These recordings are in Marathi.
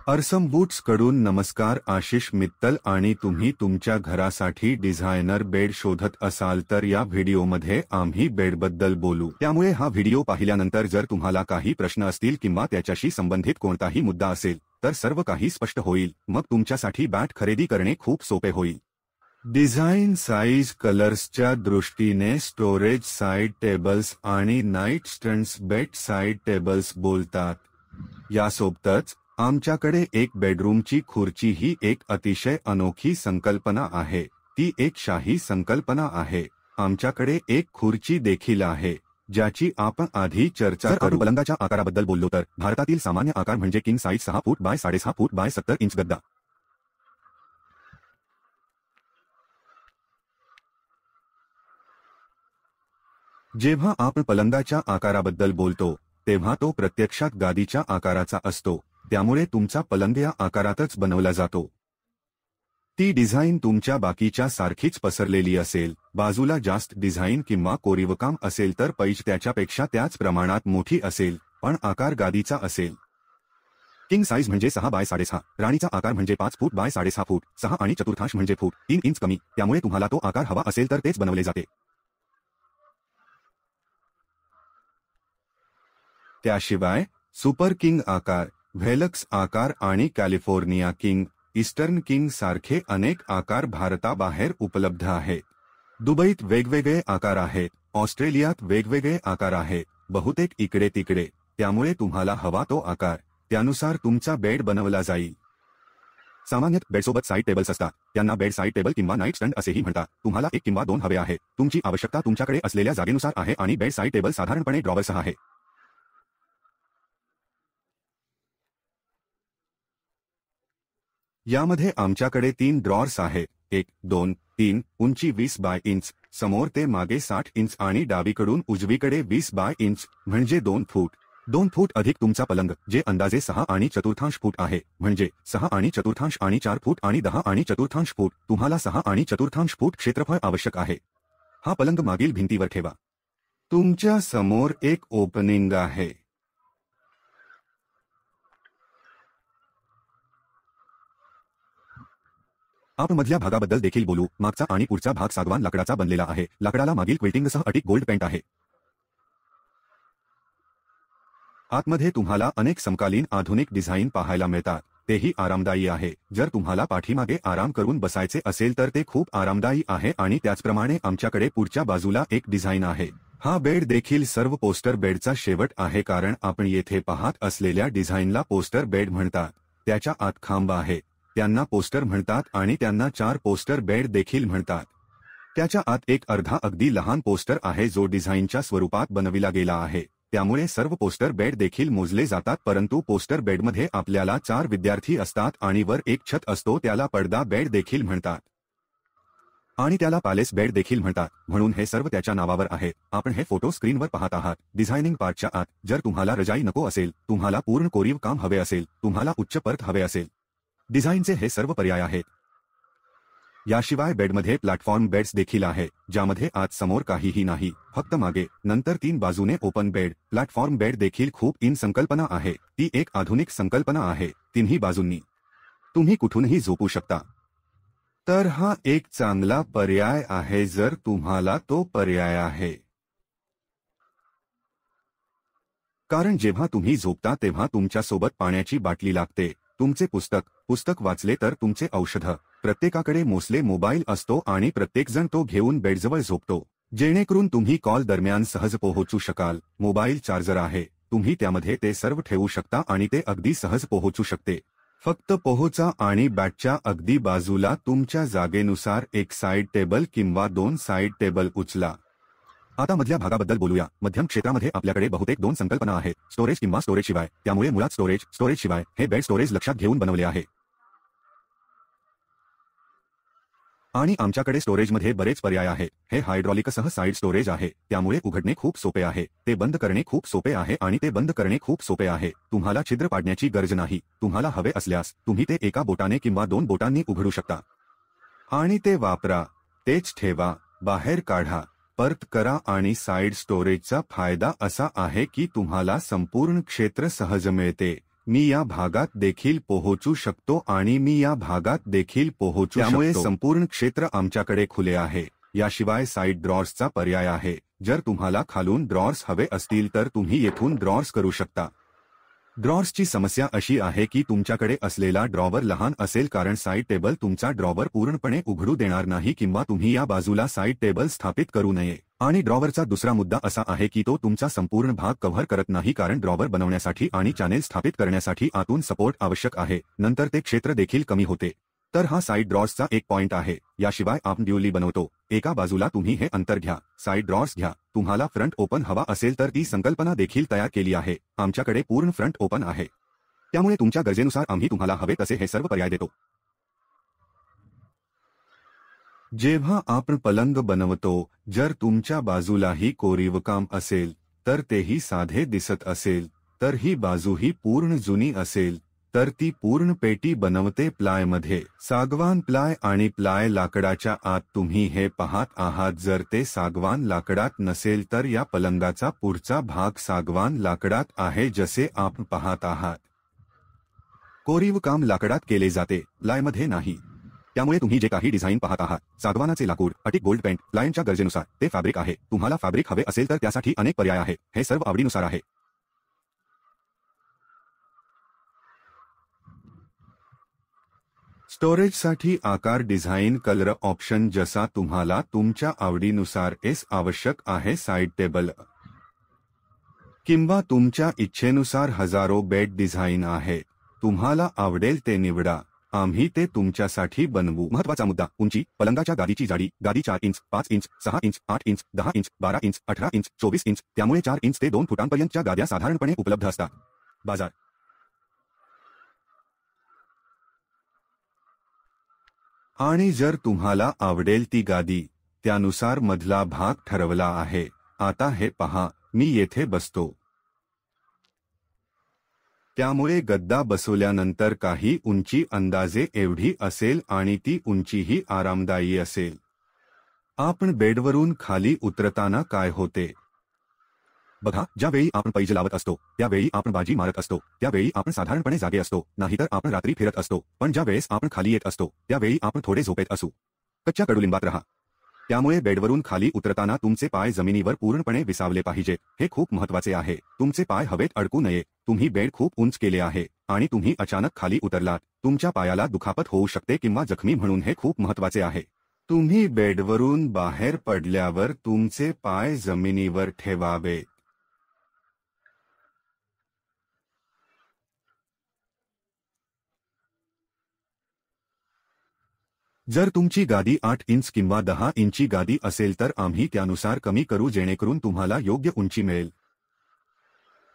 अर्सम बूट्स कडून नमस्कार. आशिष मित्तल आणि तुम्ही तुमच्या घरासाठी डिझायनर बेड शोधत असाल तर या व्हिडिओमध्ये आम्ही बेडबद्दल बोलू. त्यामुळे हा व्हिडिओ पाहिल्यानंतर जर तुम्हाला काही प्रश्न असतील किंवा त्याच्याशी संबंधित कोणताही मुद्दा असेल तर सर्व काही स्पष्ट होईल. मग तुमच्यासाठी बॅट खरेदी करणे खूप सोपे होईल. डिझाइन, साईज, कलर्सच्या दृष्टीने स्टोरेज साइड टेबल्स आणि night stands bed side tables बोलतात. यासोबतच आमच्याकडे एक बेडरूमची खुर्ची ही एक अतिशय अनोखी संकल्पना आहे. ती एक शाही संकल्पना आहे. आमच्याकडे एक खुर्ची देखील आहे ज्याची आपण आधी चर्चा करू. पलंगाच्या आकाराबद्दल बोललो तर भारतातील सामान्य आकार म्हणजे king size 6 foot by 6.5 foot by 70 inch गद्दा. जेव्हा आपण पलंगाच्या आकाराबद्दल बोलतो तेव्हा तो प्रत्यक्षात गादीच्या आकाराचा असतो. त्यामुळे तुमचा पलंग या आकारातच बनवला जातो. ती डिझाईन तुमच्या बाकीच्या सारखीच पसरलेली असेल. बाजूला जास्त डिझाईन किंवा कोरीवकाम असेल तर पैज त्याच्यापेक्षा त्याच प्रमाणात मोठी असेल, पण आकार गादीचा असेल. किंग साइज म्हणजे 6 बाय 6.5. राणीचा आकार म्हणजे 5 फूट बाय 6.5 फूट. 6 आणि चतुर्थांश म्हणजे फूट 3 इंच कमी. त्यामुळे तुम्हाला तो आकार हवा असेल तर तेच बनवले जाते. त्याशिवाय सुपर किंग आकार, व्हेलक्स आकार आणि कॅलिफोर्निया किंग, ईस्टर्न किंग सारखे अनेक आकार भारताबाहेर उपलब्ध आहेत. दुबईत वेगवेगळे आकार आहेत. ऑस्ट्रेलियात वेगवेगळे आकार आहेत. बहुतेक इकडे तिकडे. त्यामुळे तुम्हाला हवा तो आकार त्यानुसार तुमचा बेड बनवला जाईल. सामान्यत बेडसोबत साइड टेबल्स असतात. त्यांना बेड साइड टेबल किंवा नाईट स्टँड असेही म्हणतात. तुम्हाला 1 किंवा 2 हवे आहे. तुमची आवश्यकता तुमच्याकडे असलेल्या जागेनुसार आहे आणि बेड साइड टेबल साधारणपणे ड्रॉवरसह आहे. यामध्ये आमच्याकडे 3 ड्रॉर्स आहेत. 1, 2, 3. उंची 20 बाय इंच, समोर ते मागे 60 इंच आणि डावीकडून उजवीकडे 20 बाय इंच म्हणजे 2 फूट. 2 फूट अधिक तुमचा पलंग जे अंदाजे 6 आणि चतुर्थांश फूट आहे. म्हणजे 6 आणि चतुर्थांश आणि 4 फूट आणि 10 आणि चतुर्थांश फूट. तुम्हाला 6 आणि चतुर्थांश फूट क्षेत्रफळ आवश्यक आहे. हा पलंग मागील भिंतीवर ठेवा. तुमच्या समोर एक ओपनिंग आहे. आपण मधल्या भागाबद्दल देखील बोलू. मागचा आणि पुढचा भाग सागवान लाकडाचा बनलेला आहे. लाकडाला मागील क्विल्टिंगसह अटीक गोल्ड पेंट आहे. आतमध्ये तुम्हाला अनेक समकालीन आधुनिक डिझाईन पाहायला मिळतात. तेही आरामदायी आहे. जर तुम्हाला पाठीमागे आराम करून बसायचे असेल तर ते खूप आरामदायी आहे. आणि त्याचप्रमाणे आमच्याकडे पुढच्या बाजूला एक डिझाईन आहे. हा बेड देखील सर्व पोस्टर बेडचा शेवट आहे कारण आपण येथे पाहत असलेल्या डिझाईनला पोस्टर बेड म्हणतात. त्याच्या आत खांब आहे. त्यांना पोस्टर म्हणतात आणि त्यांना 4 पोस्टर बेड देखील म्हणतात. त्याच्या आत एक अर्धा अगदी लहान पोस्टर आहे जो डिझाईनच्या स्वरूपात बनविला गेला आहे. त्यामुळे सर्व पोस्टर बेड देखील मोजले जातात. परंतु पोस्टर बेडमध्ये आपल्याला 4 विद्यार्थी असतात आणि वर एक छत असतो. त्याला पडदा बेड देखील म्हणतात आणि त्याला पॅलेस बेड देखील म्हणतात. म्हणून हे सर्व त्याच्या नावावर आहे. आपण हे फोटो स्क्रीनवर पाहत आहात. डिझायनिंग पार्टच्या आत जर तुम्हाला रजाई नको असेल, तुम्हाला पूर्ण कोरीव काम हवे असेल, तुम्हाला उच्च परत हवे असेल, डिझाईनचे हे सर्व पर्याय आहेत. याशिवाय बेडमध्ये प्लॅटफॉर्म बेड्स देखील आहे ज्यामध्ये आत समोर काहीही नाही, फक्त मागे. नंतर 3 बाजूने ओपन बेड. प्लॅटफॉर्म बेड देखील खूप इन संकल्पना आहे. ती एक आधुनिक संकल्पना आहे. 3ही बाजूंनी तुम्ही कुठूनही झोपू शकता. तर हा एक चांगला पर्याय आहे जर तुम्हाला तो पर्याय आहे. कारण जेव्हा तुम्ही झोपता तेव्हा तुमच्यासोबत पाण्याची बाटली लागते, तुमचे पुस्तक वाचले तर तुमचे औषध. प्रत्येकाकडे मोस्ले मोबाईल असतो आणि प्रत्येकजण तो घेऊन बेडजवळ झोपतो जेणेकरून तुम्ही कॉल दरम्यान सहज पोहोचू शकाल. मोबाईल चार्जर आहे. तुम्ही त्यामध्ये ते सर्व ठेवू शकता आणि ते अगदी सहज पोहोचू शकते. फक्त पोहोचा आणि बॅटच्या अगदी बाजूला तुमच्या जागेनुसार एक साइड टेबल किंवा 2 साइड टेबल उचला. आता मधल्या भागाबद्दल बोलूया. मध्यम क्षेत्रामध्ये आपल्याकडे बहुतेक 2 संकल्पना आहेत, स्टोरेज किंवा स्टोरेज शिवाय. त्यामुळे मुळात स्टोरेज शिवाय हे बेड स्टोरेज लक्षात घेऊन बनवले आहे. आणि आमच्याकडे स्टोरेजमध्ये बरेच पर्याय आहेत. हे हायड्रॉलिकसह साइड स्टोरेज आहे. त्यामुळे उघडणे खूप सोपे आहे. ते बंद करणे खूप सोपे आहे आणि ते बंद करणे खूप सोपे आहे. तुम्हाला छिद्र पाडण्याची गरज नाही. तुम्हाला हवे असल्यास तुम्ही ते एका बोटाने किंवा 2 बोटांनी उघडू शकता आणि ते वापरा. तेच ठेवा, बाहेर काढा, परत करा. आणि साइड स्टोरेजचा फायदा असा आहे की तुम्हाला संपूर्ण क्षेत्र सहज मिळते. मी या भागात देखील पोहोचू शकतो आणि मी या भागात देखील पोहोचू शकतो। त्यामुळे संपूर्ण क्षेत्र आमच्याकडे खुले आहे। याशिवाय साइड ड्रॉर्सचा पर्याय आहे। जर तुम्हाला खालून ड्रॉर्स हवे असतील तर तुम्ही येथून ड्रॉर्स करू शकता। ड्रॉर्सची समस्या अशी आहे की तुमच्याकडे असलेला ड्रॉवर लहान असेल कारण साइड टेबल तुमचा ड्रॉवर पूर्णपणे उघडू देणार नाही किंवा तुम्ही या बाजूला साइड टेबल स्थापित करू नये। आणि ड्रॉवरचा दुसरा मुद्दा असा आहे की तो तुमचा संपूर्ण भाग कव्हर करत नाही कारण ड्रॉवर बनवण्यासाठी आणि चॅनेल स्थापित करण्यासाठी आतून सपोर्ट आवश्यक आहे। नंतर ते क्षेत्र देखील कमी होते। तर हा साइड ड्रॉर्सचा एक पॉइंट आहे। याशिवाय आपण ड्युअली बनवतो। एका बाजूला तुम्ही हे अंतर घ्या, साइड ड्रॉर्स घ्या। तुम्हाला फ्रंट ओपन हवा असेल तर ती संकल्पना देखील तयार केली आहे। आमच्याकडे पूर्ण फ्रंट ओपन आहे। त्यामुळे तुमच्या गरजेनुसार आम्ही तुम्हाला हवे तसे हे सर्व पर्याय देतो। जेव्हा आपण पलंग बनवतो, जर तुमच्या बाजूलाही कोरीवकाम असेल तर तेही साधे दिसत असेल तर ही बाजूही पूर्ण जुनी असेल तर ती पूर्ण पेटी बनवते प्लायमध्ये। सागवान प्लाय आणि प्लाय लाकडाच्या आत तुम्ही हे पाहत आहात। जर ते सागवान लाकडात नसेल तर या पलंगाचा पुढचा भाग सागवान लाकडात आहे जसे आपण पाहत आहात। कोरीवकाम लाकडात केले जाते, प्लायमध्ये नाही। त्यामुळे तुम्ही जे काही डिझाइन पाहत आहात, सागवानाचे लाकूड, अटिक गोल्ड पेंट, क्लायंटच्या गरजेनुसार ते फॅब्रिक आहे। तुम्हाला फॅब्रिक हवे असेल तर त्यासाठी अनेक पर्याय आहेत। हे सर्व आवडीनुसार आहे। स्टोरेजसाठी आकार, डिझाइन, कलर ऑप्शन जसा तुम्हाला तुमच्या आवडीनुसार आवश्यक आहे। साइड टेबल किंवा तुमच्या इच्छेनुसार हजारो बेड डिझाइन आहे। तुम्हाला आवडेल ते निवडा, आम्ही ते तुमच्यासाठी बनवू। महत्त्वाचा मुद्दा, उंची, पलंगाच्या गादीची जाडी, गादी 4 inch, 5 inch, 6 inch, 8 inch, 10 inch, 12 inch, 18 inch, 24 inch, त्यामुळे 4 इंच ते 2 फुटांपर्यंतच्या गाद्या साधारणपणे उपलब्ध असतात। बाजार आणि जर तुम्हाला आवडेल ती गादी, त्यानुसार मधला भाग ठरवला आहे। आता हे पहा, मी येथे बसतो, त्यामुळे गद्दा बसवल्यानंतर काही उंची अंदाजे एवढी असेल आणि ती उंचीही आरामदायी असेल। आपण बेडवरून खाली उतरताना काय होते बघा, ज्यावेळी आपण पैज लावत असतो त्यावेळी आपण बाजी मारत असतो, त्यावेळी आपण साधारणपणे जागे असतो, नाहीतर आपण रात्री फिरत असतो। पण ज्या वेळेस आपण खाली येत असतो त्यावेळी आपण थोडे झोपेत असू। कच्च्या कडुलिंबात रहा। त्यामुळे बेडवरून खाली उतरताना तुमचे पाय जमिनीवर पूर्णपणे विसावले पाहिजेत। हे खूप महत्त्वाचे आहे। तुमचे पाय हवेत अडकू नये। तुम्ही बेड खूप उंच केले आहे आणि तुम्ही अचानक खाली उतरलात, तुमच्या पायाला दुखापत होऊ शकते किंवा जखमी, म्हणून हे खूप महत्त्वाचे आहे। तुम्ही बेडवरून बाहेर पडल्यावर तुमचे पाय जमिनीवर ठेवावे। जर तुमची गादी 8 इंच किंवा 10 इंची गादी असेल तर आम्ही त्यानुसार कमी करू जेणेकरून तुम्हाला योग्य उंची मिळेल।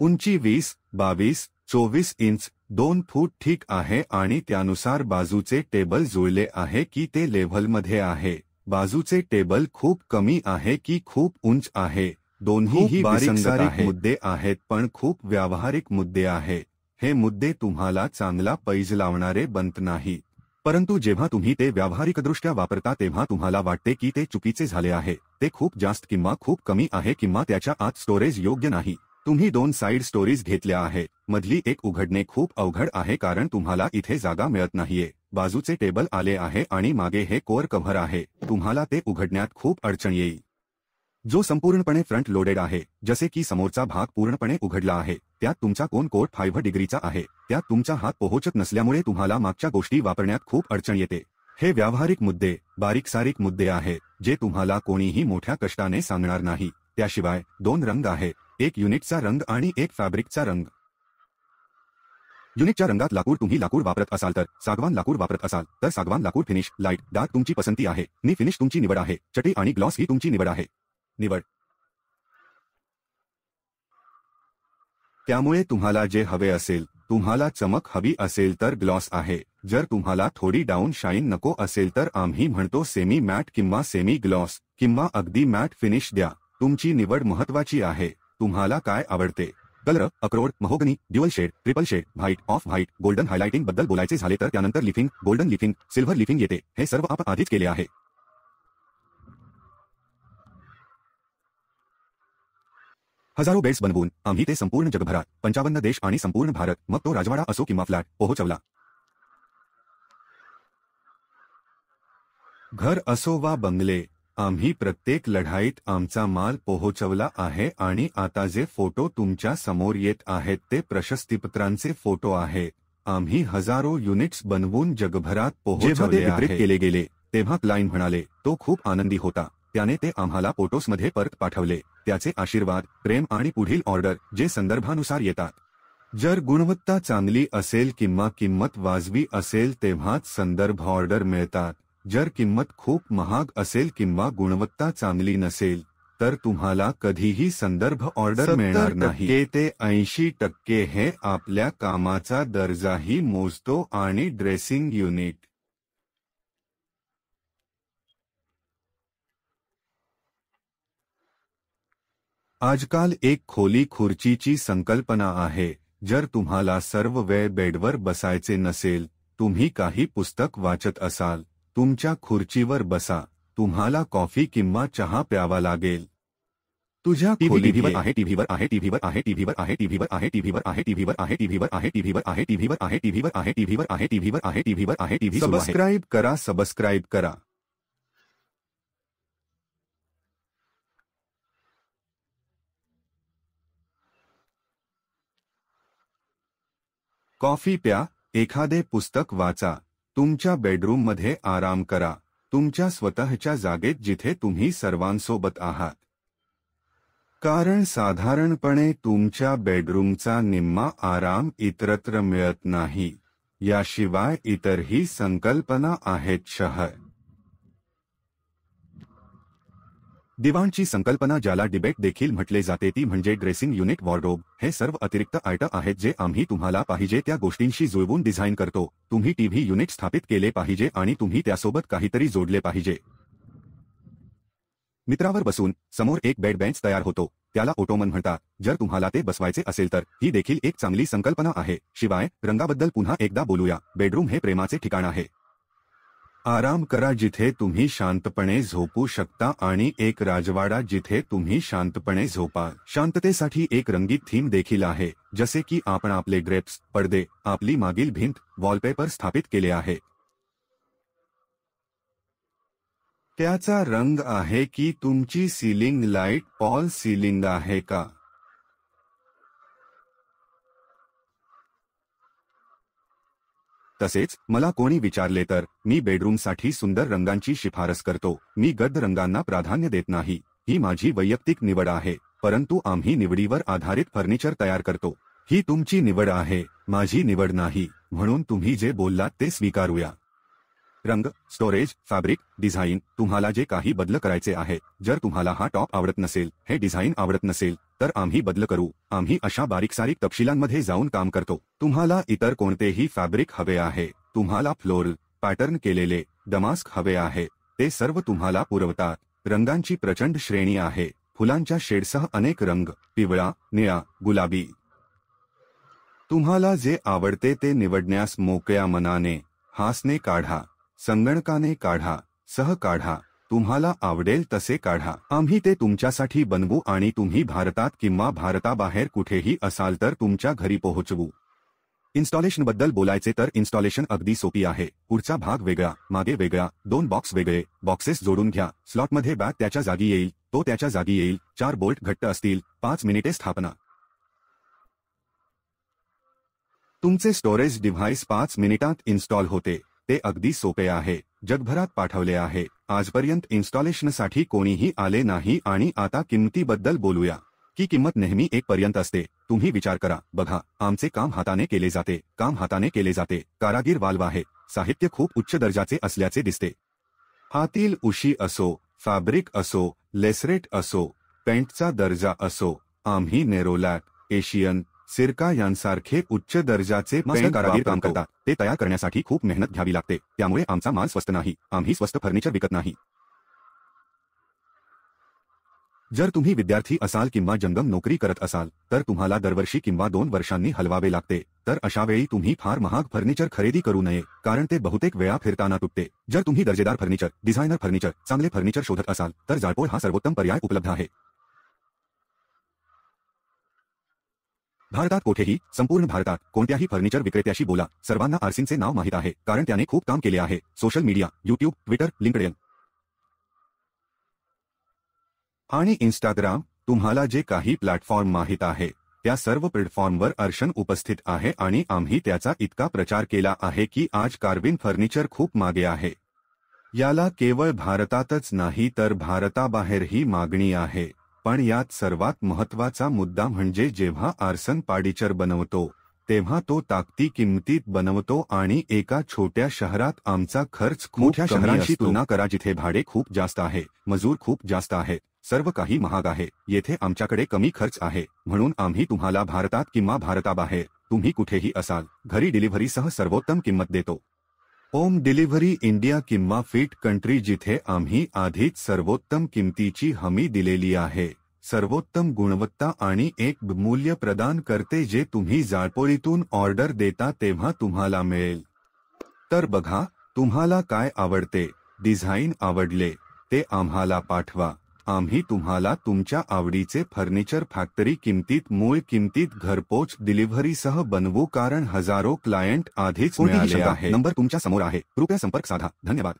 उंची 20, 22, 24 इंच, 2 फूट ठीक आहे आणि त्यानुसार बाजूचे टेबल जुळले आहे की ते लेव्हलमध्ये आहे। बाजूचे टेबल खूप कमी आहे की खूप उंच आहे, दोन्हीही बारीक मुद्दे आहेत पण खूप व्यावहारिक मुद्दे आहे। हे मुद्दे तुम्हाला चांगला पैज लावणारे बनत नाही, परंतु जेव्हा तुम्ही ते व्यावहारिकदृष्ट्या वापरता तेव्हा तुम्हाला वाटते की ते चुकीचे झाले आहे, ते खूप जास्त किंवा खूप कमी आहे किंवा त्याच्या आत स्टोरेज योग्य नाही। तुम्ही 2 साइड स्टोरीज घेतल्या आहेत, मधली एक उघडणे खूप अवघड आहे कारण तुम्हाला इथे जागा मिळत नाहीये। बाजूचे टेबल आले आहे आणि मागे हे कोर कव्हर आहे, तुम्हाला ते उघडण्यात खूप अडचण येईल। जो संपूर्णपणे फ्रंट लोडेड आहे, जसे की समोरचा भाग पूर्णपणे उघडला आहे, त्यात तुमचा कोन कोट 5 डिग्रीचा आहे, त्यात तुमचा हात पोहोचत नसल्यामुळे तुम्हाला मागच्या गोष्टी वापरण्यात खूप अडचण येते। हे व्यावहारिक मुद्दे, बारीक-सारीक मुद्दे आहेत जे तुम्हाला कोणीही मोठ्या कष्टाने सांगणार नाही। त्याशिवाय 2 रंग आहेत, एक युनिटचा रंग आणि एक फॅब्रिकचा रंग। युनिटच्या रंगात लाकूड तुम्ही लाकूड वापरत असाल तर सागवान लाकूड वापरत असाल तर सागवान लाकूड, फिनिश लाईट डार्क तुमची पसंती आहे, नी फिनिश तुमची निवड आहे, चटई आणि ग्लॉस ही तुमची निवड आहे। निवड त्यामुळे तुम्हाला जे हवे असेल, तुम्हाला चमक हवी असेल तर ग्लॉस आहे, जर तुम्हाला थोडी डाऊन शाईन नको असेल तर आम्ही म्हणतो सेमी मॅट किंवा सेमी ग्लॉस किंवा अगदी मॅट फिनिश द्या। तुमची निवड महत्त्वाची आहे। तुम्हाला काय आवडते? कलर, अक्रोड, mahogany, dual shade, triple shade, white, off white, golden highlighting बद्दल बोलायचे झाले तर त्यानंतर लिफिंग, गोल्डन लिफिंग, सिल्व्हर लिफिंग येते। हे सर्व आपण आधीच केले आहे। हजारो बेड्स बनवून आम्ही ते संपूर्ण जगभरात 55 देश आणि संपूर्ण भारत, मग तो राजवाडा असो किंवा फ्लॅट, पोहोचवला. घर असो वा बंगले, आम्ही प्रत्येक लढाईत आमचा माल पोहोचवला आहे. आणि आता जे फोटो तुमच्या समोर येत आहेत ते प्रशस्तीपत्रांचे फोटो आहेत. आम्ही हजारो युनिट्स बनवून जगभरात पोहोचवले आहे. केले गेले तेव्हा क्लायंट म्हणाले तो खूप आनंदी होता. त्याने ते आम्हाला फोटोसमध्ये परत पाठवले. त्याचे आशीर्वाद, प्रेम आणि पुढील ऑर्डर जे संदर्भानुसार येतात. जर गुणवत्ता चांगली असेल किंवा किंमत वाजवी असेल तेव्हाच संदर्भ ऑर्डर मिळतात. जर किंमत खूप महाग असेल किंवा गुणवत्ता चांगली नसेल तर तुम्हाला कधीही संदर्भ ऑर्डर मिळणार नाही. ते 80% हे आपल्या कामाचा दर्जाही मोजतो. आणि ड्रेसिंग युनिट आजकाल एक खोली खुर्चीची संकल्पना आहे. जर तुम्हाला सर्व वेळ बेडवर बसायचे नसेल, तुम्ही काही पुस्तक वाचत असाल, तुमच्या खुर्चीवर बसा. तुम्हाला कॉफी किंवा चहा प्यावा लागेल. तुझ्या टीव्हीवर आहे, टीव्हीवर आहे, टीव्हीवर आहे, टीव्हीवर आहे, टीव्हीवर आहे, टीव्हीवर आहे, टीव्हीवर आहे, टीव्हीवर आहे, टीव्हीवर आहे, टीव्हीवर आहे, टीव्हीवर आहे, टीव्हीवर आहे, टीव्हीवर आहे, टीव्हीवर आहे, टीव्ही. सबस्क्राइब करा, सबस्क्राइब करा. कॉफी प्या, एखादे पुस्तक वाचा, तुमच्या बेडरूममध्ये आराम करा, तुमच्या स्वतःच्या जागेत जिथे तुम्ही सर्वांसोबत आहात. कारण साधारणपणे तुमच्या बेडरूमचा निम्मा आराम इतरत्र मिळत नाही. याशिवाय इतरही संकल्पना आहेत. शहर दिवाणची संकल्पना, ज्याला डिबेट देखील म्हटले जाते, ती म्हणजे ड्रेसिंग युनिट. वॉर्डरोब हे सर्व अतिरिक्त आयटम आहेत जे आम्ही तुम्हाला पाहिजे त्या गोष्टींशी जुळवून डिझाइन करतो. तुम्ही टीव्ही युनिट स्थापित केले पाहिजे आणि तुम्ही त्यासोबत काहीतरी जोडले पाहिजे. मित्रावर बसून समोर एक बेड बेंच तयार होतो, त्याला ओटोमन म्हणतात. जर तुम्हाला ते बसवायचे असेल तर ही देखील एक चांगली संकल्पना आहे. शिवाय रंगाबद्दल पुन्हा एकदा बोलूया. बेडरूम हे प्रेमाचे ठिकाण आहे. आराम करा जिथे तुम्ही शांतपणे झोपू शकता आणि एक राजवाडा जिथे तुम्ही शांतपणे झोपा. शांततेसाठी एक रंगीत थीम देखील आहे, जसे की आपण आपले ड्रेप्स, पडदे, आपली मागील भिंत, वॉलपेपर स्थापित केले आहे. त्याचा रंग आहे की तुमची सीलिंग लाईट फॉल सीलिंग आहे का? तसेच मला कोणी विचारले तर मी बेडरूमसाठी सुंदर रंगांची शिफारस करतो. मी गडद रंगांना प्राधान्य देत नाही. ही माझी वैयक्तिक निवड आहे, परंतु आम्ही निवडीवर आधारित फर्निचर तयार करतो. ही तुमची निवड आहे, माझी निवड नाही, म्हणून तुम्ही जे बोललात ते स्वीकारूया. रंग, स्टोरेज, फॅब्रिक, डिझाईन, तुम्हाला जे काही बदल करायचे आहे. जर तुम्हाला हा टॉप आवडत नसेल, हे डिझाईन आवडत नसेल, तर आम्ही बदल करू. आम्ही अशा बारीकसारीक तपशिलांमध्ये जाऊन काम करतो. तुम्हाला इतर कोणतेही फॅब्रिक हवे आहे, तुम्हाला फ्लोरल, पॅटर्न केलेले, डमास्क हवे आहे, ते सर्व तुम्हाला पुरवतात. रंगांची प्रचंड श्रेणी आहे. फुलांच्या शेडसह अनेक रंग, पिवळा, निळा, गुलाबी. तुम्हाला जे आवडते ते निवडण्यास मोकळ्या मनाने, हासने काढा, संगणकाने काढा, सह काढा, तुम्हाला आवडेल तसे काढा. आम्ही ते तुमच्यासाठी बनवू आणि तुम्ही भारतात किंवा भारताबाहेर कुठेही असाल तर तुमच्या घरी पोहोचवू. इन्स्टॉलेशनबद्दल बोलायचे तर इन्स्टॉलेशन अगदी सोपी आहे. पुढचा भाग वेगळा, मागे वेगळा, 2 बॉक्स वेगळे, बॉक्सेस जोडून घ्या. स्लॉटमध्ये बॅग त्याच्या जागी येईल, तो त्याच्या जागी येईल. 4 बोल्ट घट्ट असतील. 5 मिनिटे स्थापना. तुमचे स्टोरेज डिव्हाइस 5 मिनिटांत इन्स्टॉल होते. ते अगदी सोपे आहे. जगभरात पाठवले आहे. आजपर्यंत इन्स्टॉलेशनसाठी कोणीही आले नाही. आणि आता किंमतीबद्दल बोलूया. की किंमत नेहमी 1 पर्यंत असते. तुम्ही विचार करा, बघा, आमचे काम हाताने केले जाते. काम हाताने केले जाते. कारागीर वाल्व आहे. साहित्य खूप उच्च दर्जाचे असल्याचे दिसते. हातील उशी असो, फॅब्रिक असो, लेसरेट असो, पेंटचा दर्जा असो, आम्ही नेरोलॅक, एशियन, सिरका यांसारखे उच्च दर्जाचे पेंट कारागीर काम करतात. ते तयार करण्यासाठी खूप मेहनत घ्यावी लागते. त्यामुळे आमचा माल स्वस्त नाही. आम्ही स्वस्त फर्निचर विकत नाही. जर तुम्ही विद्यार्थी असाल किंवा जंगम नोकरी करत असाल तर तुम्हाला दरवर्षी किंवा 2 वर्षांनी हलवावे लागते. तर अशावेळी तुम्ही फार महाग फर्निचर खरेदी करू नये, कारण ते बहुतेक वेळा फिरताना तुटते. जर तुम्ही दर्जेदार फर्निचर, डिझायनर फर्निचर, चांगले फर्निचर शोधत असाल तर जाळपोळ हा सर्वोत्तम पर्याय उपलब्ध आहे. भारतात कोठेही, संपूर्ण भारतात कोणत्याही फर्निचर विक्रेत्याशी बोला, सर्वांना आरसीनचे नाव माहीत आहे, कारण त्याने खूप काम केले आहे. Social media, YouTube, Twitter, LinkedIn आणि इंस्टाग्राम, तुम्हाला जे काही प्लॅटफॉर्म माहीत आहे त्या सर्व प्लॅटफॉर्मवर अर्शन उपस्थित आहे आणि आम्ही त्याचा इतका प्रचार केला आहे की आज कार्विन फर्निचर खूप मागे आहे. याला केवळ भारतातच नाही तर भारताबाहेरही मागणी आहे. पण यात सर्वात महत्त्वाचा मुद्दा म्हणजे जेव्हा आर्सन फर्निचर बनवतो तेव्हा तो ताकदी किंमतीत बनवतो आणि एका छोट्या शहरात आमचा खर्च मोठ्या शहरांशी तुलना करा जिथे भाडे खूप जास्त आहे, मजूर खूप जास्त आहेत, सर्व काही महाग आहे. येथे आमच्याकडे कमी खर्च आहे, म्हणून आम्ही तुम्हाला भारतात किंवा भारताबाहेर तुम्ही कुठेही असाल घरी डिलिव्हरीसह सर्वोत्तम किंमत देतो. होम डिलिव्हरी इंडिया किंवा फिट कंट्री जिथे आम्ही आधीच सर्वोत्तम किंमतीची हमी दिलेली आहे, सर्वोत्तम गुणवत्ता आणि एक मूल्य प्रदान करते जे तुम्ही जाळपोळीतून ऑर्डर देता तेव्हा तुम्हाला मिळेल. तर बघा, तुम्हाला काय आवडते, डिझाइन आवडले ते आम्हाला पाठवा. आम्ही तुम्हाला तुमच्या आवडीचे फर्निचर फॅक्टरी किंमतीत मूळ किंमतीत घरपोच डिलिव्हरीसह बनवू कारण हजारो क्लायंट आधीच मिळाले आहे. नंबर तुमच्या समोर आहे, कृपया संपर्क साधा. धन्यवाद.